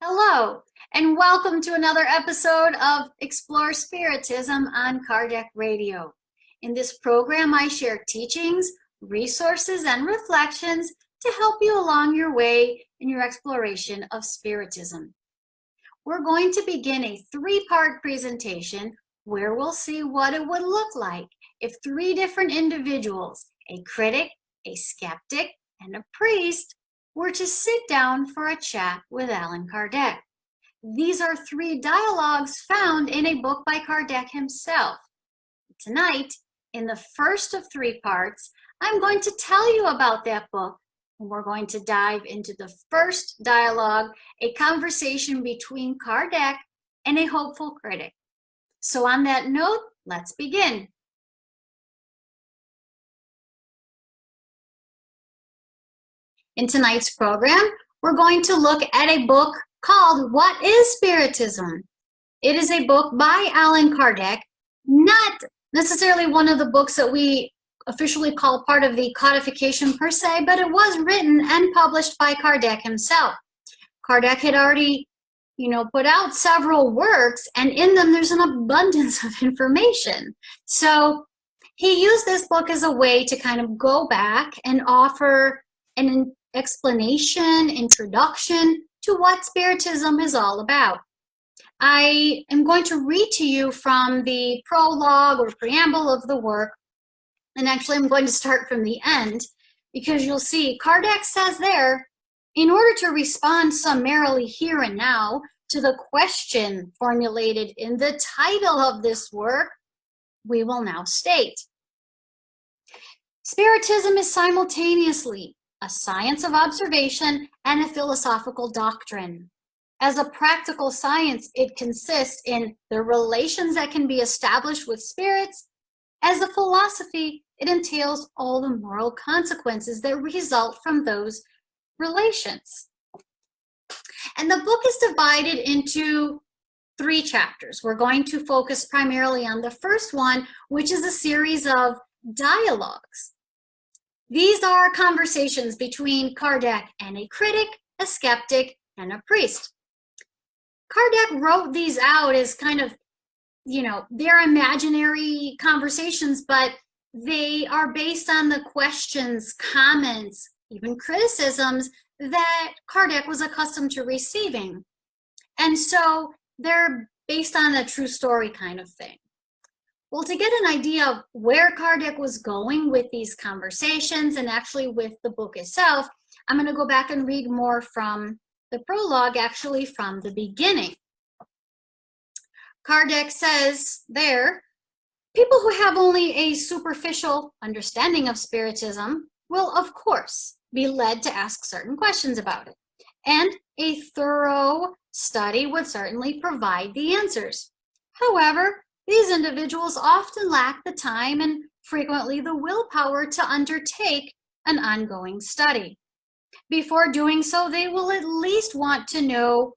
Hello, and welcome to another episode of Explore Spiritism on Kardec Radio. In this program, I share teachings, resources, and reflections to help you along your way in your exploration of Spiritism. We're going to begin a three-part presentation where we'll see what it would look like if three different individuals, a critic, a skeptic, and a priest, were to sit down for a chat with Allan Kardec. These are three dialogues found in a book by Kardec himself. Tonight, in the first of three parts, I'm going to tell you about that book, and we're going to dive into the first dialogue, a conversation between Kardec and a hopeful critic. So on that note, let's begin. In tonight's program, we're going to look at a book called What is Spiritism? It is a book by Allan Kardec, not necessarily one of the books that we officially call part of the codification per se, but it was written and published by Kardec himself. Kardec had already, put out several works, and in them there's an abundance of information. So he used this book as a way to kind of go back and offer an explanation, introduction to what Spiritism is all about. I am going to read to you from the prologue or preamble of the work, and actually I'm going to start from the end because you'll see Kardec says there, in order to respond summarily here and now to the question formulated in the title of this work, we will now state. Spiritism is simultaneously a science of observation and a philosophical doctrine. As a practical science, it consists in the relations that can be established with spirits. As a philosophy, it entails all the moral consequences that result from those relations. And the book is divided into three chapters. We're going to focus primarily on the first one, which is a series of dialogues. These are conversations between Kardec and a critic, a skeptic, and a priest. Kardec wrote these out as kind of, they're imaginary conversations, but they are based on the questions, comments, even criticisms that Kardec was accustomed to receiving. And so they're based on a true story kind of thing. Well, to get an idea of where Kardec was going with these conversations and actually with the book itself, I'm going to go back and read more from the prologue, actually from the beginning. Kardec says there, people who have only a superficial understanding of Spiritism will, of course, be led to ask certain questions about it. And a thorough study would certainly provide the answers. However, these individuals often lack the time and frequently the willpower to undertake an ongoing study. Before doing so, they will at least want to know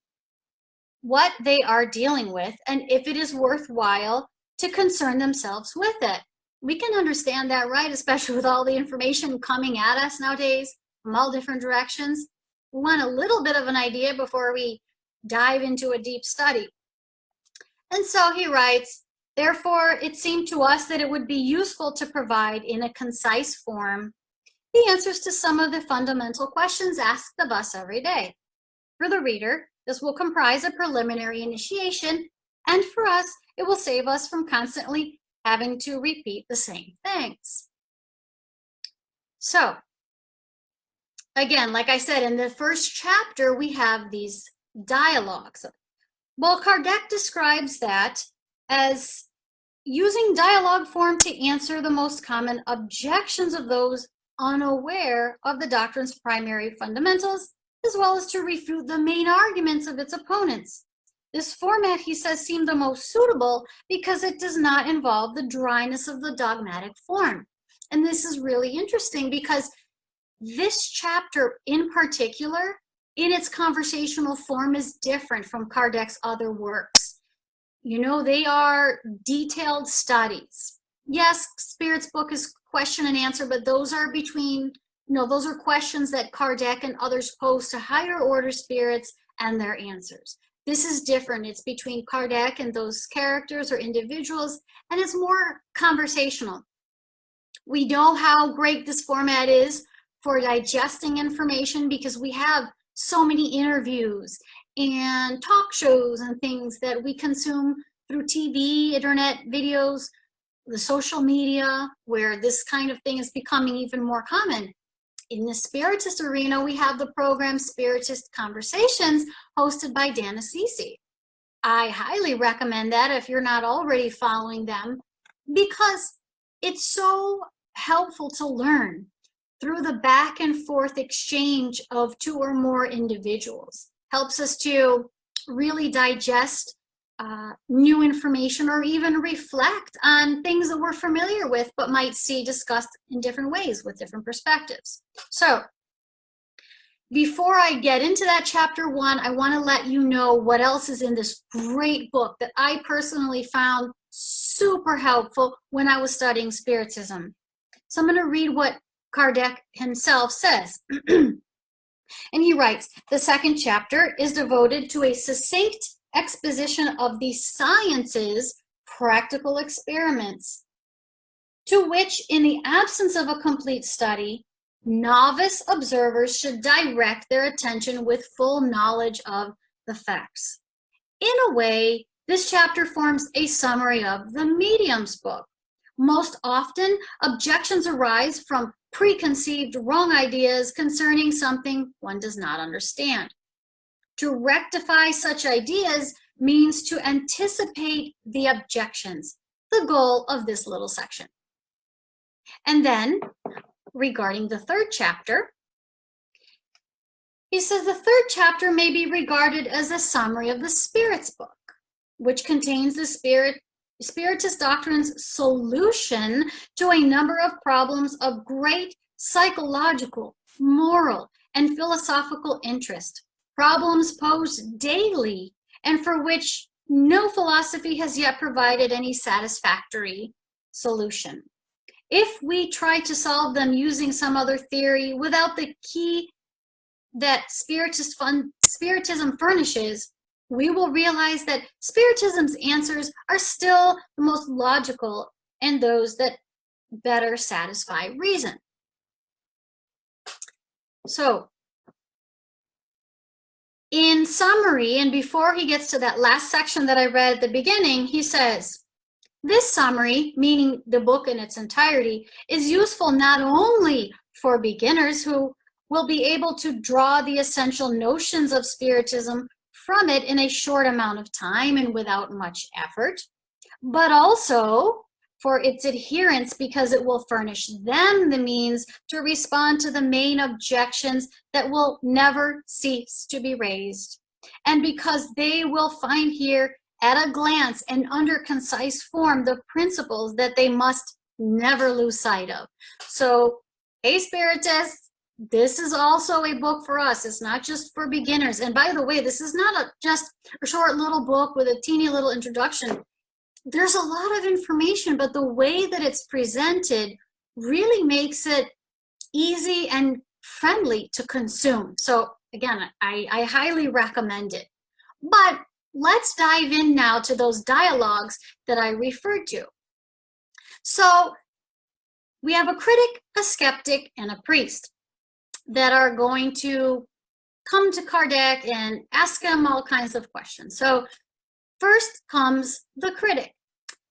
what they are dealing with and if it is worthwhile to concern themselves with it. We can understand that, right? Especially with all the information coming at us nowadays from all different directions. We want a little bit of an idea before we dive into a deep study. And so he writes, therefore, it seemed to us that it would be useful to provide in a concise form the answers to some of the fundamental questions asked of us every day. For the reader, this will comprise a preliminary initiation, and for us, it will save us from constantly having to repeat the same things. So, again, like I said, in the first chapter, we have these dialogues. Well, Kardec describes that as using dialogue form to answer the most common objections of those unaware of the doctrine's primary fundamentals, as well as to refute the main arguments of its opponents. This format, he says, seemed the most suitable because it does not involve the dryness of the dogmatic form. And this is really interesting because this chapter in particular, in its conversational form, is different from Kardec's other works. They are detailed studies. Yes, Spirit's book is question and answer, but those are those are questions that Kardec and others pose to higher order spirits and their answers. This is different. It's between Kardec and those characters or individuals, and it's more conversational. We know how great this format is for digesting information because we have so many interviews and talk shows and things that we consume through TV, internet videos, the social media, where this kind of thing is becoming even more common. In the Spiritist arena, we have the program Spiritist Conversations hosted by Dan Assisi. I highly recommend that if you're not already following them, because it's so helpful to learn through the back and forth exchange of two or more individuals. Helps us to really digest new information or even reflect on things that we're familiar with but might see discussed in different ways with different perspectives. So before I get into that chapter 1, I want to let you know what else is in this great book that I personally found super helpful when I was studying Spiritism. So I'm going to read what Kardec himself says. And he writes, the second chapter is devoted to a succinct exposition of the science's practical experiments, to which, in the absence of a complete study, novice observers should direct their attention with full knowledge of the facts. In a way, this chapter forms a summary of the medium's book. Most often, objections arise from preconceived wrong ideas concerning something one does not understand. To rectify such ideas means to anticipate the objections, the goal of this little section. And then, regarding the third chapter, he says the third chapter may be regarded as a summary of the Spirit's book, which contains the Spiritist doctrine's solution to a number of problems of great psychological, moral, and philosophical interest, problems posed daily and for which no philosophy has yet provided any satisfactory solution. If we try to solve them using some other theory without the key that Spiritism furnishes, we will realize that Spiritism's answers are still the most logical and those that better satisfy reason. So, in summary, and before he gets to that last section that I read at the beginning, he says, this summary, meaning the book in its entirety, is useful not only for beginners who will be able to draw the essential notions of Spiritism from it in a short amount of time and without much effort, but also for its adherents because it will furnish them the means to respond to the main objections that will never cease to be raised, and because they will find here at a glance and under concise form the principles that they must never lose sight of. So, hey Spiritists, this is also a book for us. It's not just for beginners. And by the way, this is not just a short little book with a teeny little introduction. There's a lot of information, but the way that it's presented really makes it easy and friendly to consume. So again, I highly recommend it. But let's dive in now to those dialogues that I referred to. So we have a critic, a skeptic, and a priest that are going to come to Kardec and ask him all kinds of questions. So first comes the critic.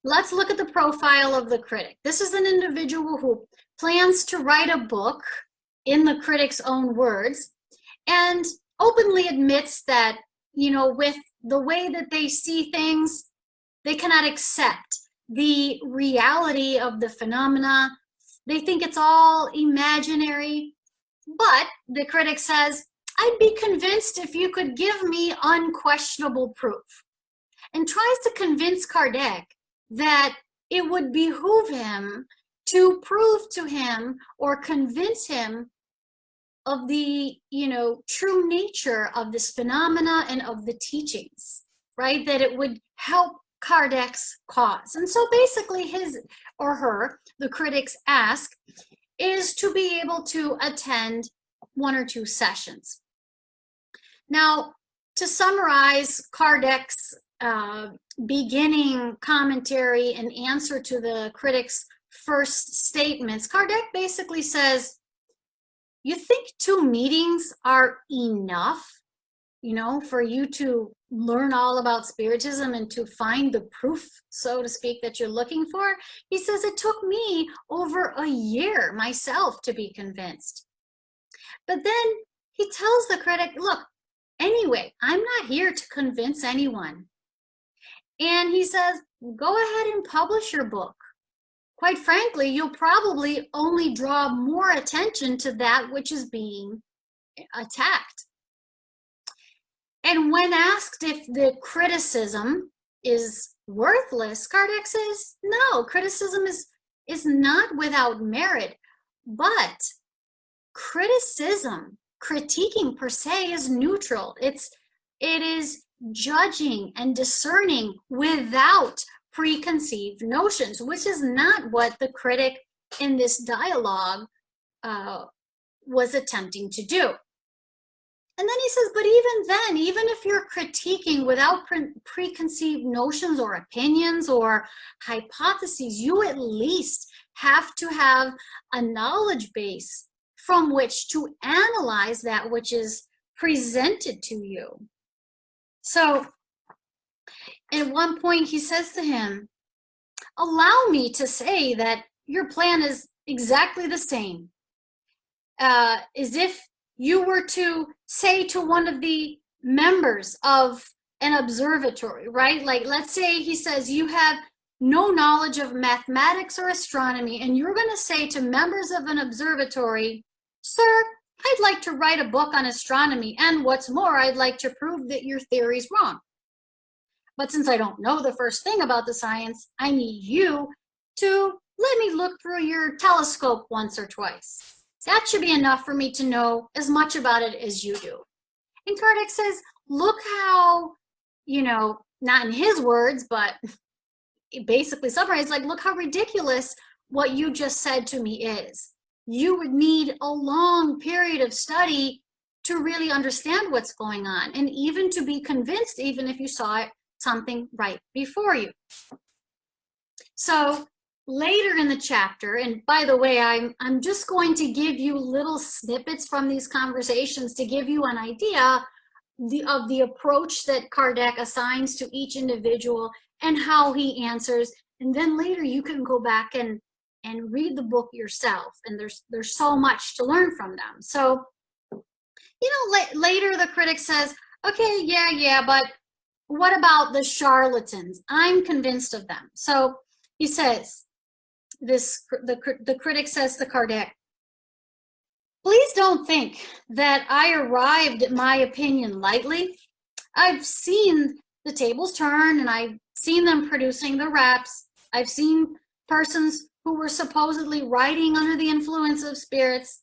Let's look at the profile of the critic. This is an individual who plans to write a book in the critic's own words and openly admits that, you know, with the way that they see things, they cannot accept the reality of the phenomena. They think it's all imaginary. But the critic says, I'd be convinced if you could give me unquestionable proof, and tries to convince Kardec that it would behoove him to prove to him or convince him of the, true nature of this phenomena and of the teachings, right? That it would help Kardec's cause. And so basically his or her, the critic's ask, is to be able to attend 1 or 2 sessions. Now, to summarize Kardec's beginning commentary and answer to the critic's first statements, Kardec basically says, you think 2 meetings are enough, for you to learn all about Spiritism and to find the proof, so to speak, that you're looking for? He says, it took me over a year myself to be convinced. But then he tells the critic, look, anyway, I'm not here to convince anyone. And he says, go ahead and publish your book. Quite frankly, you'll probably only draw more attention to that which is being attacked. And when asked if the criticism is worthless, Kardec says, no, criticism is not without merit, but criticism, critiquing per se, is neutral. It is judging and discerning without preconceived notions, which is not what the critic in this dialogue was attempting to do. And then he says, but even then, even if you're critiquing without preconceived notions or opinions or hypotheses, you at least have to have a knowledge base from which to analyze that which is presented to you. So at one point he says to him, allow me to say that your plan is exactly the same. As if you were to say to one of the members of an observatory, right? Like, let's say he says you have no knowledge of mathematics or astronomy, and you're going to say to members of an observatory, sir, I'd like to write a book on astronomy, and what's more, I'd like to prove that your theory's wrong. But since I don't know the first thing about the science, I need you to let me look through your telescope once or twice. That should be enough for me to know as much about it as you do. And Kardec says, look how, not in his words, but basically summarized, like, look how ridiculous what you just said to me is. You would need a long period of study to really understand what's going on, and even to be convinced, even if you saw something right before you. So later in the chapter, and by the way, I'm just going to give you little snippets from these conversations to give you an idea of the approach that Kardec assigns to each individual and how he answers. And then later you can go back and read the book yourself, and there's so much to learn from them. So, later the critic says, okay, yeah, but what about the charlatans? I'm convinced of them. So he says, the critic says to Kardec, please don't think that I arrived at my opinion lightly. I've seen the tables turn, and I've seen them producing the raps. I've seen persons who were supposedly writing under the influence of spirits,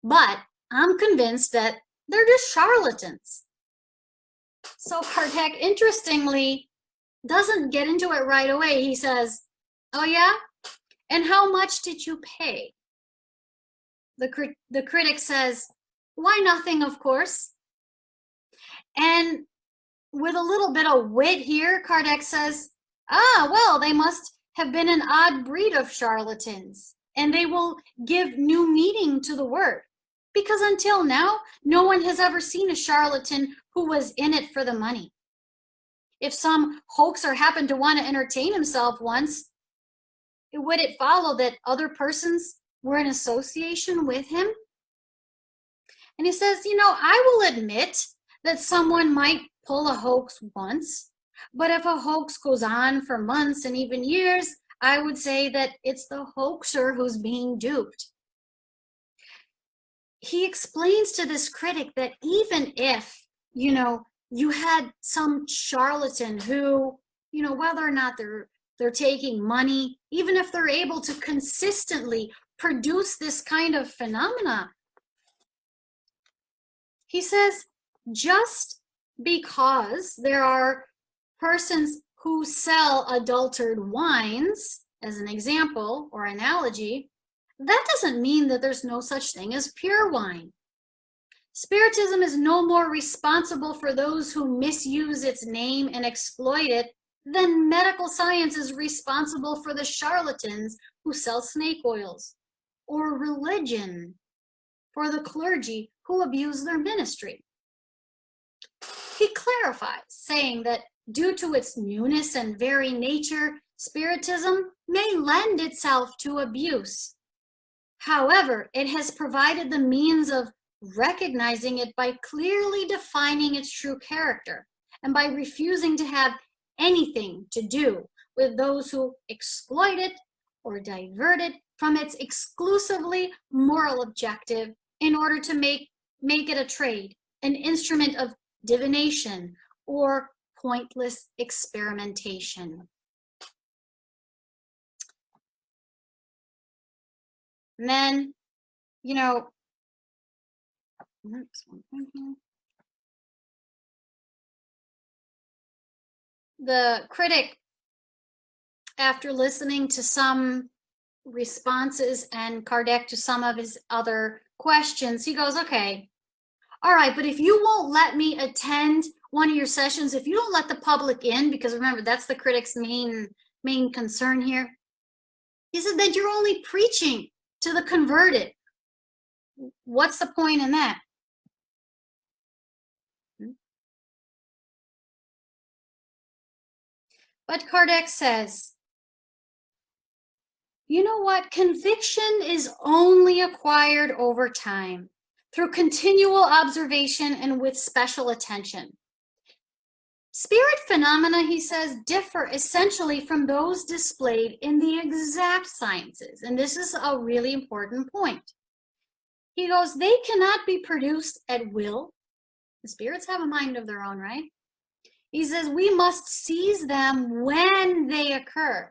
but I'm convinced that they're just charlatans. So Kardec, interestingly, doesn't get into it right away. He says, oh yeah? And how much did you pay? The critic says, why, nothing, of course. And with a little bit of wit here, Kardec says, well, they must have been an odd breed of charlatans, and they will give new meaning to the word. Because until now, no one has ever seen a charlatan who was in it for the money. If some hoaxer happened to want to entertain himself once, would it follow that other persons were in association with him? And he says, I will admit that someone might pull a hoax once, but if a hoax goes on for months and even years, I would say that it's the hoaxer who's being duped. He explains to this critic that even if, you had some charlatan who, whether or not they're taking money, even if they're able to consistently produce this kind of phenomena, he says, just because there are persons who sell adulterated wines, as an example or analogy, that doesn't mean that there's no such thing as pure wine. Spiritism is no more responsible for those who misuse its name and exploit it than medical science is responsible for the charlatans who sell snake oils, or religion for the clergy who abuse their ministry. He clarifies, saying that due to its newness and very nature, Spiritism may lend itself to abuse. However, it has provided the means of recognizing it by clearly defining its true character and by refusing to have anything to do with those who exploit it or divert it from its exclusively moral objective in order to make it a trade, an instrument of divination or pointless experimentation. And then, you know, the critic, after listening to some responses and Kardec to some of his other questions, he goes, okay, all right, but if you won't let me attend one of your sessions, if you don't let the public in, because remember, that's the critic's main concern here, he said that you're only preaching to the converted. What's the point in that? But Kardec says, you know what? Conviction is only acquired over time through continual observation and with special attention. Spirit phenomena, he says, differ essentially from those displayed in the exact sciences. And this is a really important point. He goes, they cannot be produced at will. The spirits have a mind of their own, right? He says, we must seize them when they occur.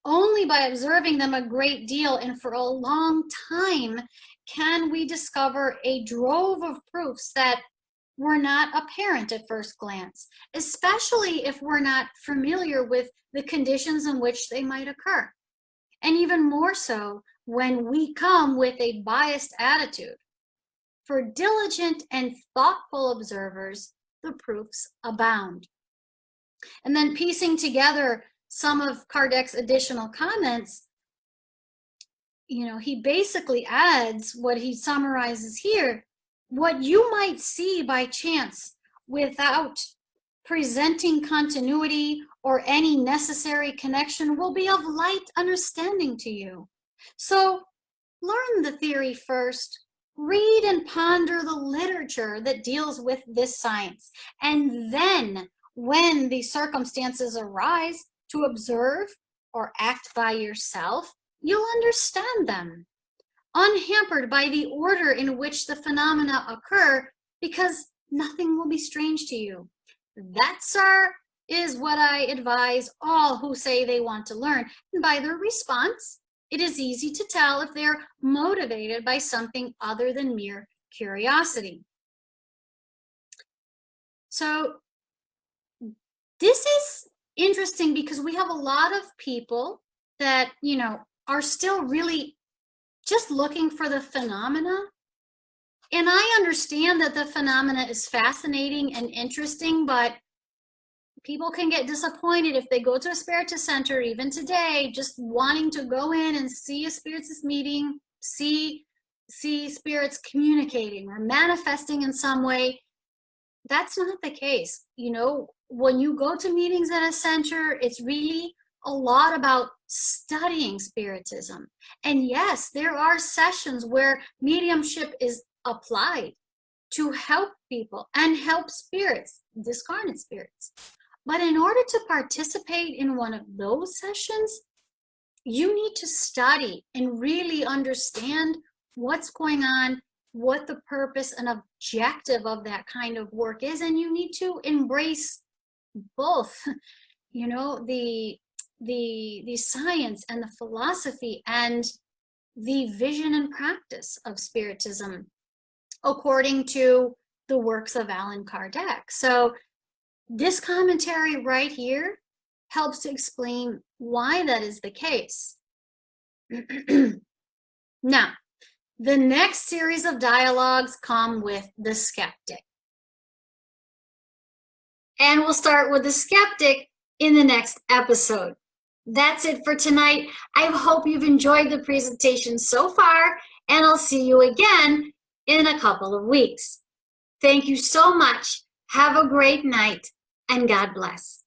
Only by observing them a great deal and for a long time can we discover a drove of proofs that were not apparent at first glance, especially if we're not familiar with the conditions in which they might occur. And even more so when we come with a biased attitude. For diligent and thoughtful observers, the proofs abound. And then piecing together some of Kardec's additional comments, you know, he basically adds what he summarizes here. What you might see by chance without presenting continuity or any necessary connection will be of light understanding to you. So learn the theory first, read and ponder the literature that deals with this science, and then when the circumstances arise to observe or act by yourself, you'll understand them, unhampered by the order in which the phenomena occur, because nothing will be strange to you. That, sir, is what I advise all who say they want to learn. And by their response, it is easy to tell if they're motivated by something other than mere curiosity. So this is interesting because we have a lot of people that, you know, are still really just looking for the phenomena. And I understand that the phenomena is fascinating and interesting, but people can get disappointed if they go to a Spiritist center, even today, just wanting to go in and see a Spiritist meeting, see spirits communicating or manifesting in some way. That's not the case. You know, when you go to meetings at a center, it's really a lot about studying Spiritism. And yes, there are sessions where mediumship is applied to help people and help spirits, discarnate spirits. But in order to participate in one of those sessions, you need to study and really understand what's going on, what the purpose and objective of that kind of work is, and you need to embrace both, you know, the science and the philosophy and the vision and practice of Spiritism according to the works of Allan Kardec. So this commentary right here helps to explain why that is the case. Now, The next series of dialogues come with the skeptic. And we'll start with the skeptic in the next episode. That's it for tonight. I hope you've enjoyed the presentation so far, and I'll see you again in a couple of weeks. Thank you so much. Have a great night, and God bless.